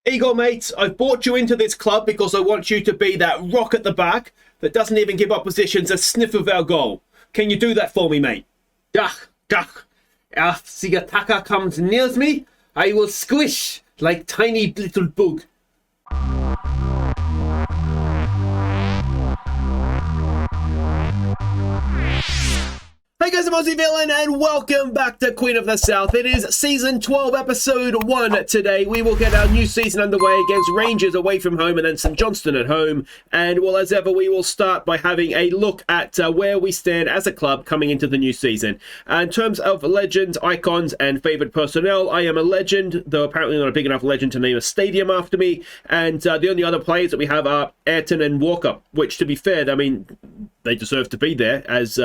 Igor, mate, I've brought you into this club because I want you to be that rock at the back that doesn't even give oppositions a sniff of our goal. Can you do that for me, mate? If the attacker comes near me, I will squish like tiny little bug. Hey guys, I'm Aussie Villain and welcome back to Queen of the South. It is Season 12, Episode 1 today. We will get our new season underway against Rangers away from home and then St Johnstone at home. And well, as ever, we will start by having a look at where we stand as a club coming into the new season. In terms of legends, icons and favoured personnel, I am a legend, though apparently not a big enough legend to name a stadium after me. And the only other players that we have are Ayrton and Walker, which, to be fair, I mean, they deserve to be there as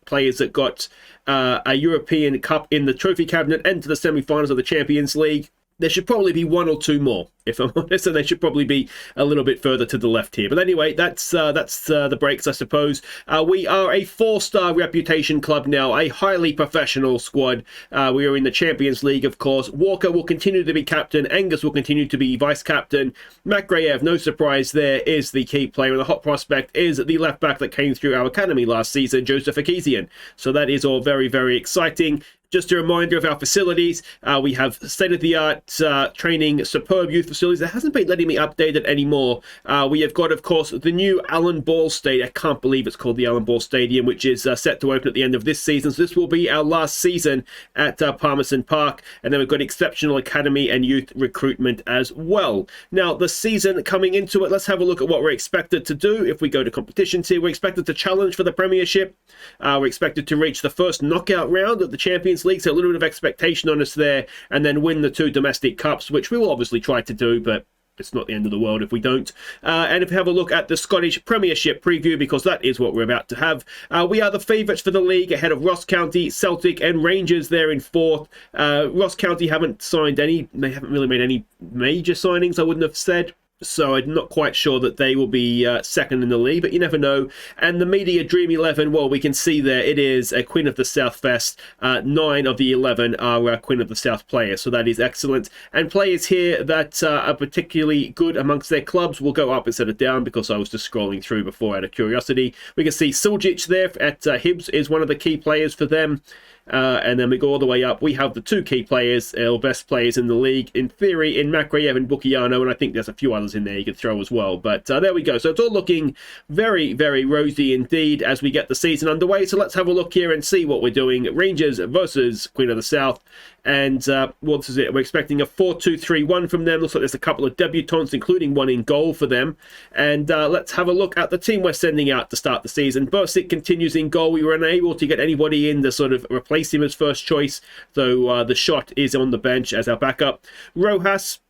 players that got a European Cup in the trophy cabinet and to the semi-finals of the Champions League. There should probably be one or two more, if I'm honest, and they should probably be a little bit further to the left here. But anyway, that's the breaks, I suppose. We are a 4-star reputation club now, a highly professional squad. We are in the Champions League, of course. Walker will continue to be captain. Angus will continue to be vice-captain. Makrayev, no surprise there, is the key player. And the hot prospect is the left-back that came through our academy last season, Joseph Akisian. So that is all very, very exciting. Just a reminder of our facilities. We have state-of-the-art training, superb youth facilities. That hasn't been letting me update it anymore. We have got, of course, the new Allen Ball Stadium. I can't believe it's called the Allen Ball Stadium, which is set to open at the end of this season. So this will be our last season at Palmerston Park. And then we've got exceptional academy and youth recruitment as well. Now, the season coming into it, let's have a look at what we're expected to do. If we go to competitions here, we're expected to challenge for the Premiership. We're expected to reach the first knockout round of the Champions League, so a little bit of expectation on us there, and then win the 2 domestic cups, which we will obviously try to do, but it's not the end of the world if we don't. And if we have a look at the Scottish Premiership preview, because that is what we're about to have, we are the favourites for the league ahead of Ross County, Celtic and Rangers there in 4th. Ross County haven't signed any, they haven't really made any major signings, I wouldn't have said. So I'm not quite sure that they will be second in the league, but you never know. And the media Dream 11, well, we can see there it is a Queen of the South Fest. 9 of the 11 are Queen of the South players, so that is excellent. And players here that are particularly good amongst their clubs will go up instead of down, because I was just scrolling through before out of curiosity. We can see Suljic there at Hibs is one of the key players for them. And then we go all the way up. We have the 2 key players, or best players in the league, in theory, in Makrayev and Bukiano, and I think there's a few others in there you could throw as well. But there we go. So it's all looking very, very rosy indeed as we get the season underway. So let's have a look here and see what we're doing. Rangers versus Queen of the South. And what is it? We're expecting a 4-2-3-1 from them. Looks like there's a couple of debutants, including one in goal for them. And let's have a look at the team we're sending out to start the season. Bursic continues in goal. We were unable to get anybody in to sort of replace him as first choice, though the shot is on the bench as our backup. Rojas,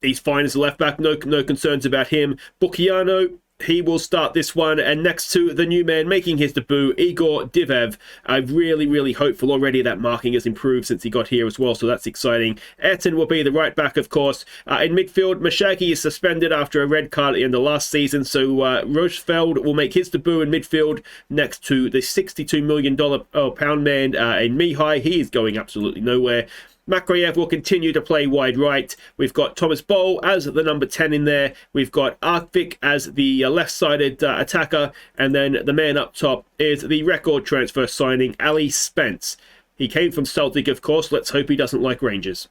he's fine as a left back, no concerns about him. Bukiano, he will start this one, and next to the new man making his debut, Igor Divev. I'm really hopeful already that marking has improved since he got here as well, so that's exciting. Ayrton will be the right back, of course. In midfield, Mashagi is suspended after a red card at the end of last season, so Rochefeld will make his debut in midfield next to the $62 million pound man in Mihai. He is going absolutely nowhere. Makrayev will continue to play wide right. We've got Thomas Boll as the number 10 in there. We've got Arkvik as the left-sided attacker. And then the man up top is the record transfer signing, Ali Spence. He came from Celtic, of course. Let's hope he doesn't like Rangers.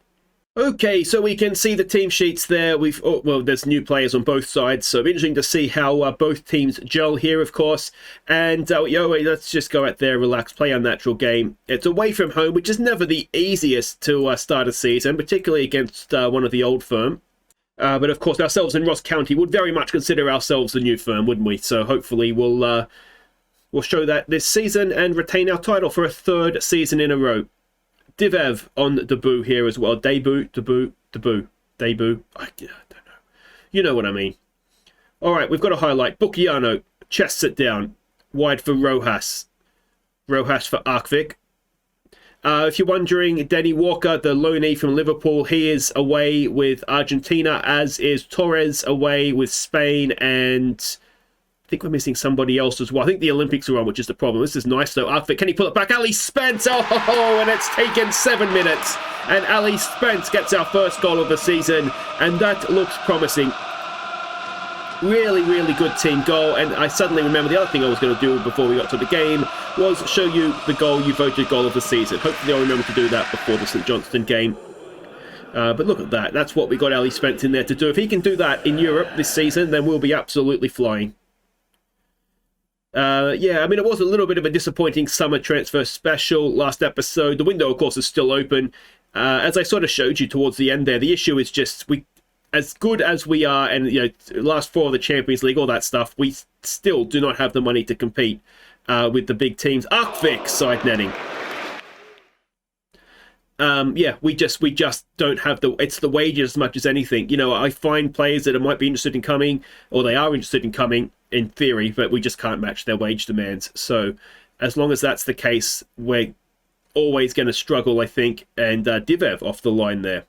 Okay, so we can see the team sheets there. There's new players on both sides, so it'll be interesting to see how both teams gel here, of course. And let's just go out there, relax, play our natural game. It's away from home, which is never the easiest to start a season, particularly against one of the old firm. But of course, ourselves in Ross County would very much consider ourselves the new firm, wouldn't we? So hopefully we'll show that this season and retain our title for a 3rd season in a row. Divev on debut here as well. Debut. I don't know. You know what I mean. All right, we've got a highlight. Bukiano, chest it down. Wide for Rojas. Rojas for Arkvik. If you're wondering, Denny Walker, the loanee from Liverpool, he is away with Argentina, as is Torres away with Spain and think we're missing somebody else as well. I think the Olympics are on, which is the problem. This is nice, though. Arctic, can he pull it back? Ali Spence! Oh, and it's taken 7 minutes. And Ali Spence gets our first goal of the season, and that looks promising. Really, really good team goal. And I suddenly remember the other thing I was going to do before we got to the game was show you the goal you voted goal of the season. Hopefully I'll remember to do that before the St Johnstone game. But look at that. That's what we got Ali Spence in there to do. If he can do that in Europe this season, then we'll be absolutely flying. Yeah, I mean, it was a little bit of a disappointing summer transfer special last episode. The window, of course, is still open. As I sort of showed you towards the end there, the issue is just as good as we are, and last 4 of the Champions League, all that stuff, we still do not have the money to compete with the big teams. Arkvik side netting. Yeah, we just don't have it's the wages as much as anything. I find players that might be interested in coming, or they are interested in coming in theory, but we just can't match their wage demands. So as long as that's the case, we're always going to struggle, I think. And Divev off the line there.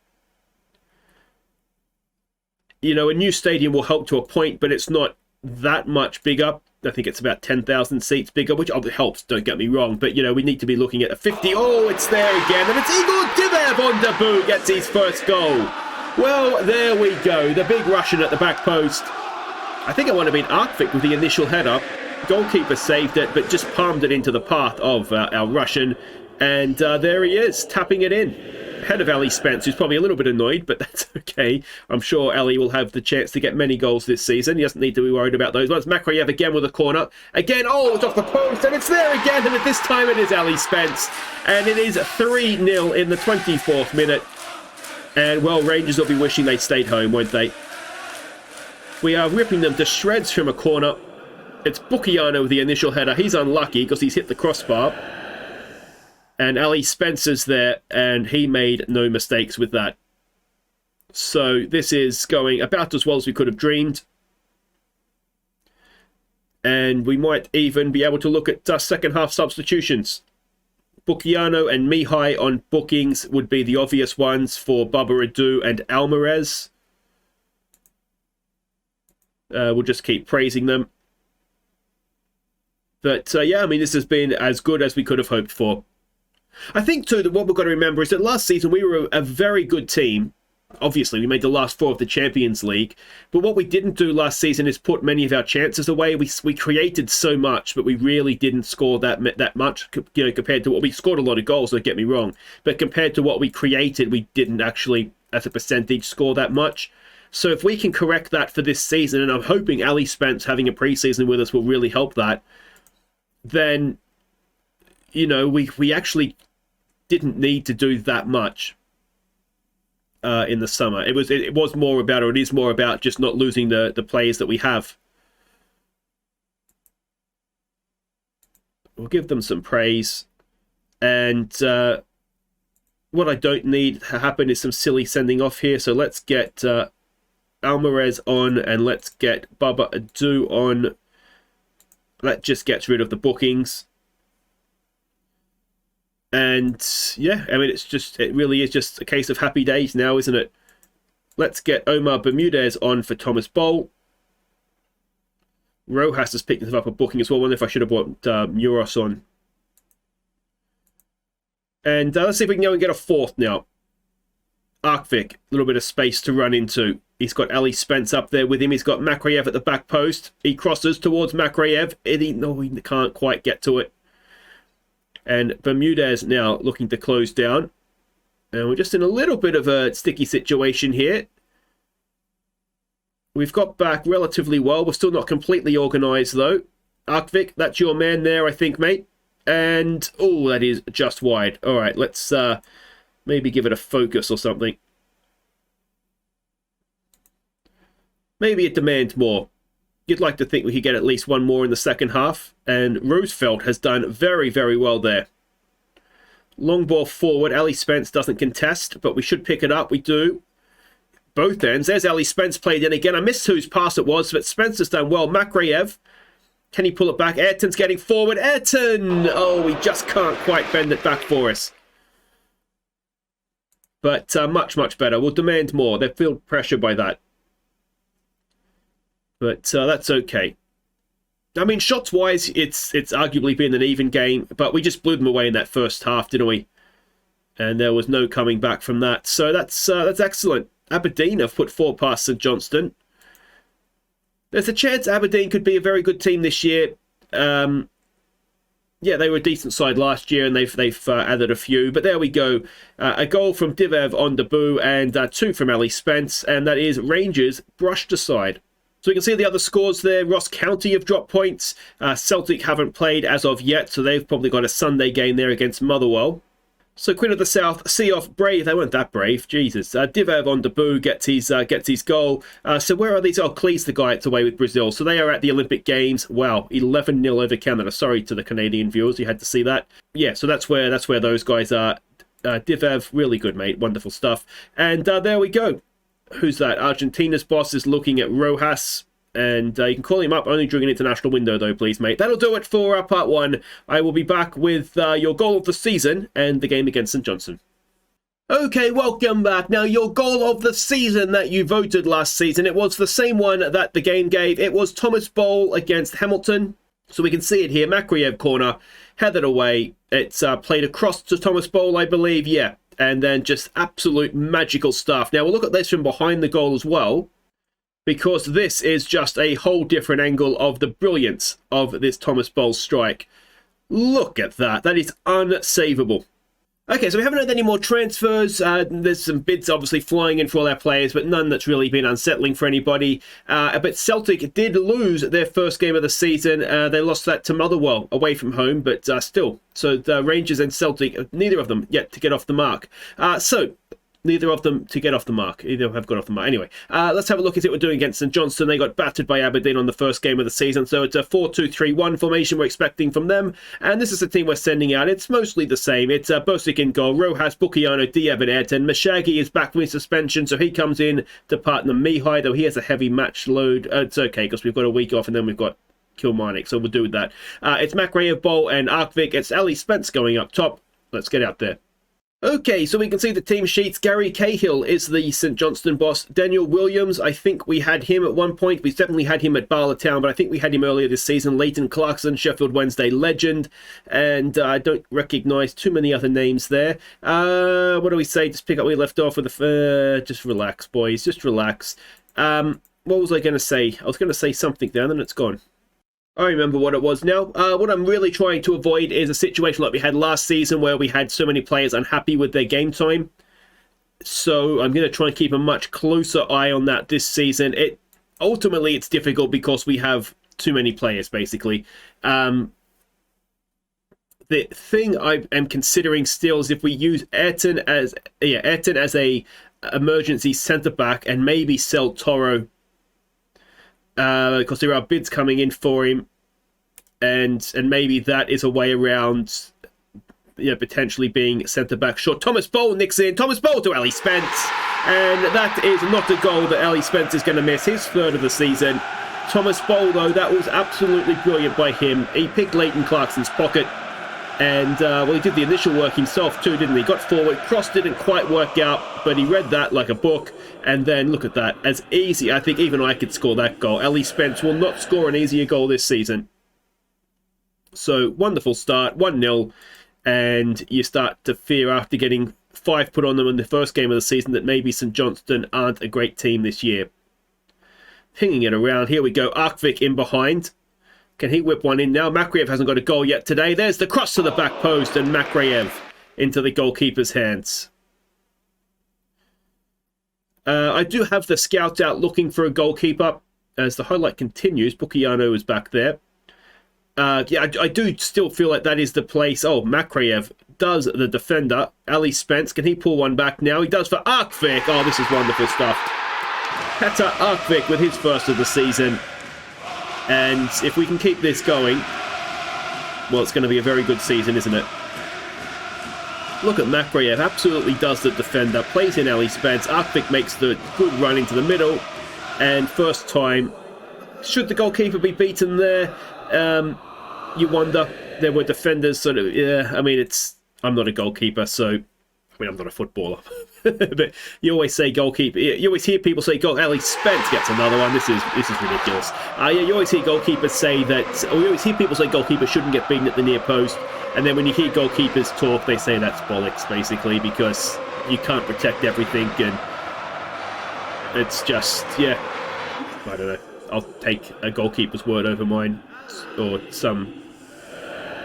A new stadium will help to a point, but it's not that much bigger. I think it's about 10,000 seats bigger, which helps, don't get me wrong. But, we need to be looking at a 50. Oh, it's there again. And it's Igor Divev on debut gets his first goal. Well, there we go. The big Russian at the back post. I think it would have been Arkvik with the initial header. Goalkeeper saved it, but just palmed it into the path of our Russian. And there he is, tapping it in. Ahead of Ali Spence, who's probably a little bit annoyed, but that's okay. I'm sure Ali will have the chance to get many goals this season. He doesn't need to be worried about those ones. Makrayev again with a corner. Again, oh, it's off the post, and it's there again, and this time it is Ali Spence. And it is 3-0 in the 24th minute. And, well, Rangers will be wishing they'd stayed home, won't they? We are ripping them to shreds from a corner. It's Bukiano with the initial header. He's unlucky because he's hit the crossbar. And Ali Spencer's there, and he made no mistakes with that. So this is going about as well as we could have dreamed. And we might even be able to look at second half substitutions. Bukiano and Mihai on bookings would be the obvious ones for Baba Adu and Almarez. We'll just keep praising them. But yeah, I mean, this has been as good as we could have hoped for. I think, too, that what we've got to remember is that last season we were a very good team. Obviously, we made the last 4 of the Champions League. But what we didn't do last season is put many of our chances away. We created so much, but we really didn't score that much, compared to what we scored a lot of goals, don't get me wrong. But compared to what we created, we didn't actually, as a percentage, score that much. So if we can correct that for this season, and I'm hoping Ali Spence having a pre-season with us will really help that, then, we actually didn't need to do that much in the summer. It was more about, or it is more about, just not losing the players that we have. We'll give them some praise. And what I don't need to happen is some silly sending off here. So let's get Almarez on, and let's get Baba Adu on. That just gets rid of the bookings. And yeah, I mean, it really is just a case of happy days now, isn't it? Let's get Omar Bermudez on for Thomas Boll. Rojas has picked up a booking as well. I wonder if I should have brought Muros on. And let's see if we can go and get a 4th now. Arkvik, a little bit of space to run into. He's got Ali Spence up there with him. He's got Makrayev at the back post. He crosses towards Makrayev. He can't quite get to it. And Bermudez now looking to close down. And we're just in a little bit of a sticky situation here. We've got back relatively well. We're still not completely organised, though. Arkvik, that's your man there, I think, mate. And, oh, that is just wide. All right, let's maybe give it a focus or something. Maybe it demands more. You'd like to think we could get at least one more in the second half. And Roosevelt has done very, very well there. Long ball forward. Ali Spence doesn't contest, but we should pick it up. We do. Both ends. There's Ali Spence played in again. I missed whose pass it was, but Spence has done well. Makrayev. Can he pull it back? Ayrton's getting forward. Ayrton! Oh, he just can't quite bend it back for us. But much, much better. We'll demand more. They feel pressure by that. But that's okay. I mean, shots-wise, it's arguably been an even game, but we just blew them away in that first half, didn't we? And there was no coming back from that. So that's excellent. Aberdeen have put 4 past St Johnstone. There's a chance Aberdeen could be a very good team this year. Yeah, they were a decent side last year, and they've added a few. But there we go. A goal from Divev on debut, and 2 from Ali Spence, and that is Rangers brushed aside. So we can see the other scores there. Ross County have dropped points. Celtic haven't played as of yet, so they've probably got a Sunday game there against Motherwell. So Queen of the South see off brave. They weren't that brave. Jesus. Divev on debut gets his goal. So where are these? Oh, Cleese, the guy, it's away with Brazil. So they are at the Olympic Games. Wow, 11-0 over Canada. Sorry to the Canadian viewers, you had to see that. Yeah, so that's where those guys are. Divev, really good, mate. Wonderful stuff. And there we go. Who's that? Argentina's boss is looking at Rojas. And you can call him up only during an international window, though, please, mate. That'll do it for part 1. I will be back with your goal of the season and the game against St Johnstone. Okay, welcome back. Now, your goal of the season that you voted last season, it was the same one that the game gave. It was Thomas Bowl against Hamilton. So we can see it here. Makariev corner, headed away. It's played across to Thomas Bowl, I believe. Yeah, and then just absolute magical stuff. Now, we'll look at this from behind the goal as well, because this is just a whole different angle of the brilliance of this Thomas Bowl strike. Look at that. That is unsavable. Okay, so we haven't had any more transfers. There's some bids obviously flying in for all our players, but none that's really been unsettling for anybody. But Celtic did lose their first game of the season. They lost that to Motherwell away from home, but still. So the Rangers and Celtic, neither of them yet to get off the mark. Neither of them to get off the mark. Either have got off the mark. Anyway, let's have a look at what we're doing against St Johnstone. They got battered by Aberdeen on the first game of the season, so it's a 4-2-3-1 formation we're expecting from them. And this is the team we're sending out. It's mostly the same. It's Bosic in goal, Rojas, Bukiano, Diab and Ayrton. Mashagi is back from his suspension, so he comes in to partner Mihai, though he has a heavy match load. It's okay, because we've got a week off, and then we've got Kilmarnock, so we'll do with that. It's Makraev, Bowl, and Arkvik. It's Ali Spence going up top. Let's get out there. Okay, so we can see the team sheets. Gary Cahill is the St Johnstone boss. Daniel Williams, I think we had him at one point. We definitely had him at Barla Town, but I think we had him earlier this season. Leighton Clarkson, Sheffield Wednesday legend. And I don't recognise too many other names there. What do we say? Just pick up where we left off with the... just relax, boys. Just relax. What was I going to say? I was going to say something there, and then it's gone. I remember what it was now. What I'm really trying to avoid is a situation like we had last season where we had so many players unhappy with their game time. So I'm going to try and keep a much closer eye on that this season. Ultimately, it's difficult because we have too many players, basically. The thing I am considering still is if we use Ayrton as a emergency centre-back and maybe sell Toro, because there are bids coming in for him, and maybe that is a way around, potentially being centre back short. Thomas Bowl nicks in. Thomas Bowl to Ali Spence, and that is not a goal that Ali Spence is going to miss. His third of the season. Thomas Bowl, though, that was absolutely brilliant by him. He picked Leighton Clarkson's pocket, and he did the initial work himself too, didn't he? Got forward, cross didn't quite work out, but he read that like a book. And then look at that, as easy. I think even I could score that goal. Ali Spence will not score an easier goal this season. So wonderful start, 1-0, and you start to fear after getting 5 put on them in the first game of the season that maybe St Johnstone aren't a great team this year. Pinging it around, here we go. Arkvik in behind. Can he whip one in now? Makraev hasn't got a goal yet today. There's the cross to the back post, and Makraev into the goalkeeper's hands. I do have the scouts out looking for a goalkeeper as the highlight continues. Bukiano is back there. I do still feel like that is the place. Oh, Makraev does the defender. Ali Spence, can he pull one back now? He does for Arkvik. Oh, this is wonderful stuff. Petar Arkvik with his first of the season. And if we can keep this going, well, it's going to be a very good season, isn't it? Look at Makraev, absolutely does the defender, plays in Ali Spence. Arkvik makes the good run into the middle, and first time. Should the goalkeeper be beaten there? You wonder. There were defenders sort of, yeah, I mean, I'm not a goalkeeper, so mean, I'm not a footballer, but you always say goalkeeper. You always hear people say, Ali Spence gets another one. This is ridiculous. Yeah, you always hear goalkeepers say that, or you always hear people say goalkeepers shouldn't get beaten at the near post. And then when you hear goalkeepers talk, they say that's bollocks, basically, because you can't protect everything. And it's just, yeah, I don't know. I'll take a goalkeeper's word over mine, or some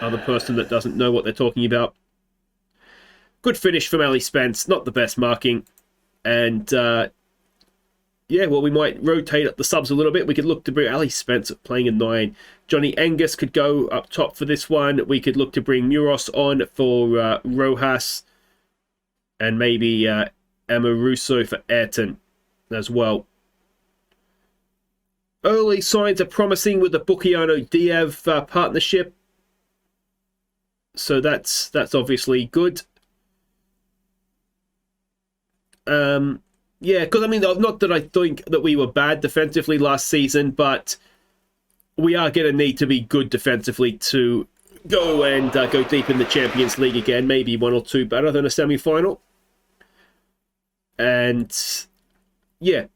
other person that doesn't know what they're talking about. Good finish from Ali Spence, not the best marking. And, yeah, well, we might rotate up the subs a little bit. We could look to bring Ali Spence playing a 9. Johnny Angus could go up top for this one. We could look to bring Muros on for Rojas. And maybe Emma Russo for Ayrton as well. Early signs are promising with the Bukiano-Diev partnership. So that's obviously good. Yeah, because I mean, not that I think that we were bad defensively last season, but we are going to need to be good defensively to go and go deep in the Champions League again. Maybe 1 or 2 better than a semi-final. And yeah,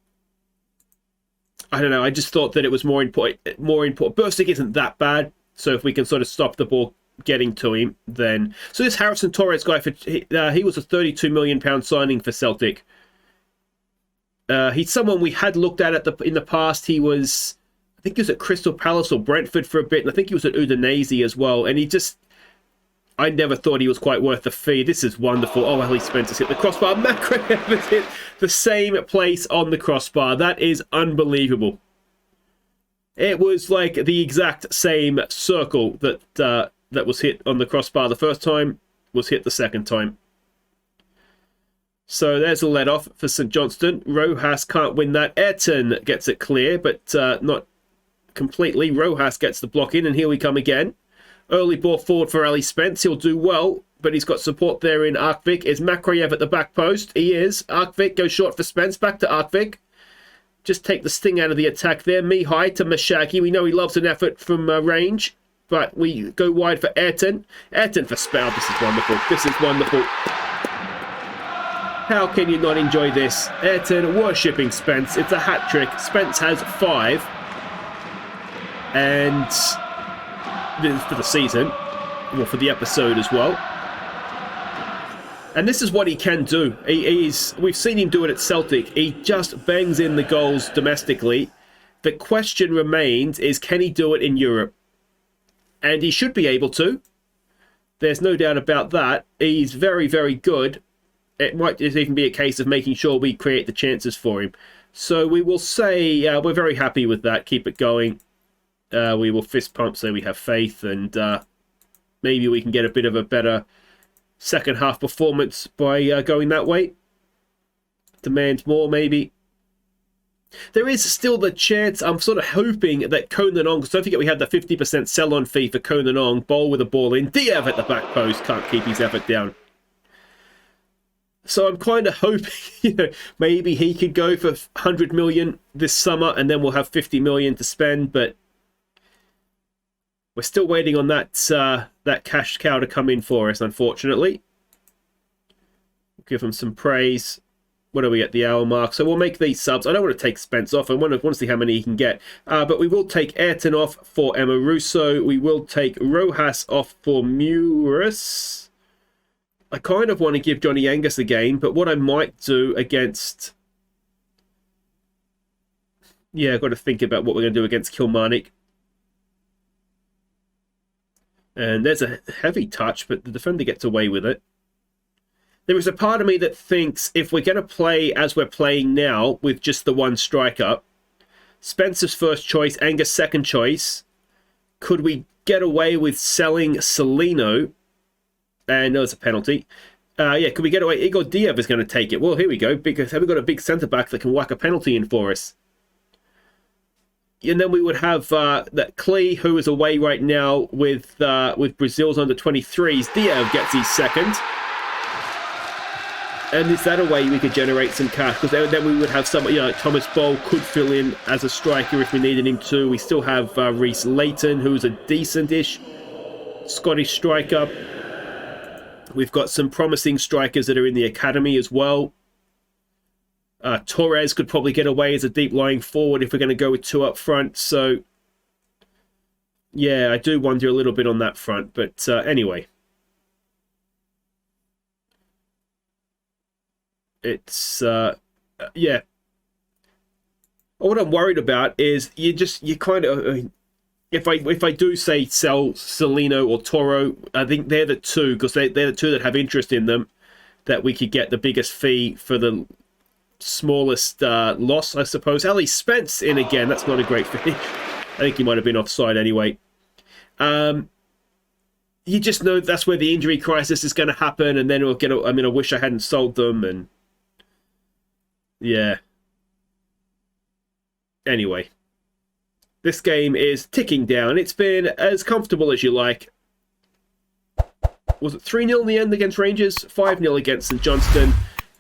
I don't know. I just thought that it was more important. Bursik isn't that bad, so if we can sort of stop the ball getting to him, then. So this Harrison Torres guy, he was a £32 million signing for Celtic. He's someone we had looked at in the past. I think he was at Crystal Palace or Brentford for a bit, and I think he was at Udinese as well. And I never thought he was quite worth the fee. This is wonderful. Oh, Ali Spencer's hit the crossbar. Macrae has hit the same place on the crossbar. That is unbelievable. It was like the exact same circle that was hit on the crossbar the first time, was hit the second time. So there's a let-off for St Johnstone. Rojas can't win that. Ayrton gets it clear, but not completely. Rojas gets the block in, and here we come again. Early ball forward for Ali Spence. He'll do well, but he's got support there in Arkvik. Is Makraev at the back post? He is. Arkvik goes short for Spence. Back to Arkvik. Just take the sting out of the attack there. Mihai to Mashagi. We know he loves an effort from range, but we go wide for Ayrton. Ayrton for Spell. This is wonderful. This is wonderful. How can you not enjoy this? Ayrton worshipping Spence. It's a hat-trick. Spence has 5. And for the season, well, for the episode as well. And this is what he can do. We've seen him do it at Celtic. He just bangs in the goals domestically. The question remains is, can he do it in Europe? And he should be able to. There's no doubt about that. He's very, very good. It might just even be a case of making sure we create the chances for him. So we will say we're very happy with that. Keep it going. We will fist pump, so we have faith, and maybe we can get a bit of a better second half performance by going that way. Demand more, maybe. There is still the chance. I'm sort of hoping that Conan Ong, because don't forget we had the 50% sell-on fee for Conan Ong. Bowl with a ball in. Diev at the back post. Can't keep his effort down. So I'm kind of hoping, maybe he could go for 100 million this summer, and then we'll have 50 million to spend. But we're still waiting on that cash cow to come in for us, unfortunately. Give him some praise. What are we at the hour mark? So we'll make these subs. I don't want to take Spence off. I want to see how many he can get. But we will take Ayrton off for Emma Russo. We will take Rojas off for Muris. I kind of want to give Johnny Angus a game, but what I might do against... Yeah, I've got to think about what we're going to do against Kilmarnock. And there's a heavy touch, but the defender gets away with it. There is a part of me that thinks if we're going to play as we're playing now with just the one striker, Spencer's first choice, Angus second choice, could we get away with selling Celino? And no, it's a penalty. Yeah, could we get away? Igor Diev is going to take it. Well, here we go. Because have we got a big centre-back that can whack a penalty in for us? And then we would have that Klee, who is away right now with Brazil's under-23s. Diev gets his second. And is that a way we could generate some cash? Because then we would have someone, Thomas Boll could fill in as a striker if we needed him to. We still have Reece Layton, who's a decent-ish Scottish striker. We've got some promising strikers that are in the academy as well. Torres could probably get away as a deep lying forward if we're going to go with 2 up front. So, yeah, I do wonder a little bit on that front. But anyway. It's, yeah. What I'm worried about is you kind of... If I do say sell Celino or Toro, I think they're the two, because they're the two that have interest in them, that we could get the biggest fee for the smallest loss, I suppose. Ali Spence in again. That's not a great finish. I think he might have been offside anyway. You just know that's where the injury crisis is going to happen, and then we'll get. I mean, I wish I hadn't sold them, and yeah. Anyway, this game is ticking down. It's been as comfortable as you like. Was it 3-0 in the end against Rangers? 5-0 against St Johnstone.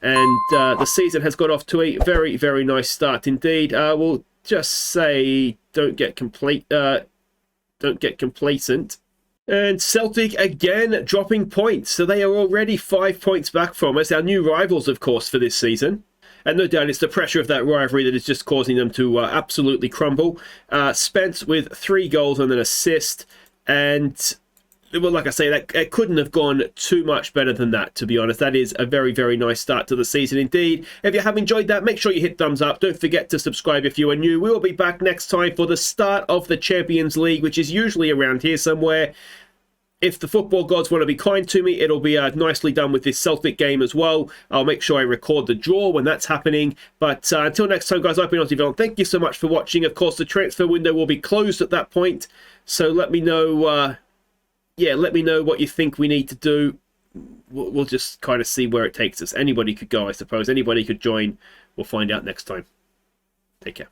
And the season has got off to a very, very nice start indeed. We'll just say don't get complacent. And Celtic again dropping points. So they are already 5 points back from us. Our new rivals, of course, for this season. And no doubt it's the pressure of that rivalry that is just causing them to absolutely crumble. Spence with 3 goals and an assist. And... well, like I say, that it couldn't have gone too much better than that, to be honest. That is a very, very nice start to the season indeed. If you have enjoyed that, make sure you hit thumbs up. Don't forget to subscribe if you are new. We will be back next time for the start of the Champions League, which is usually around here somewhere. If the football gods want to be kind to me, it'll be nicely done with this Celtic game as well. I'll make sure I record the draw when that's happening. But until next time, guys, I've been Aussie Villain. Thank you so much for watching. Of course, the transfer window will be closed at that point. So let me know... yeah, let me know what you think we need to do. We'll just kind of see where it takes us. Anybody could go, I suppose. Anybody could join. We'll find out next time. Take care.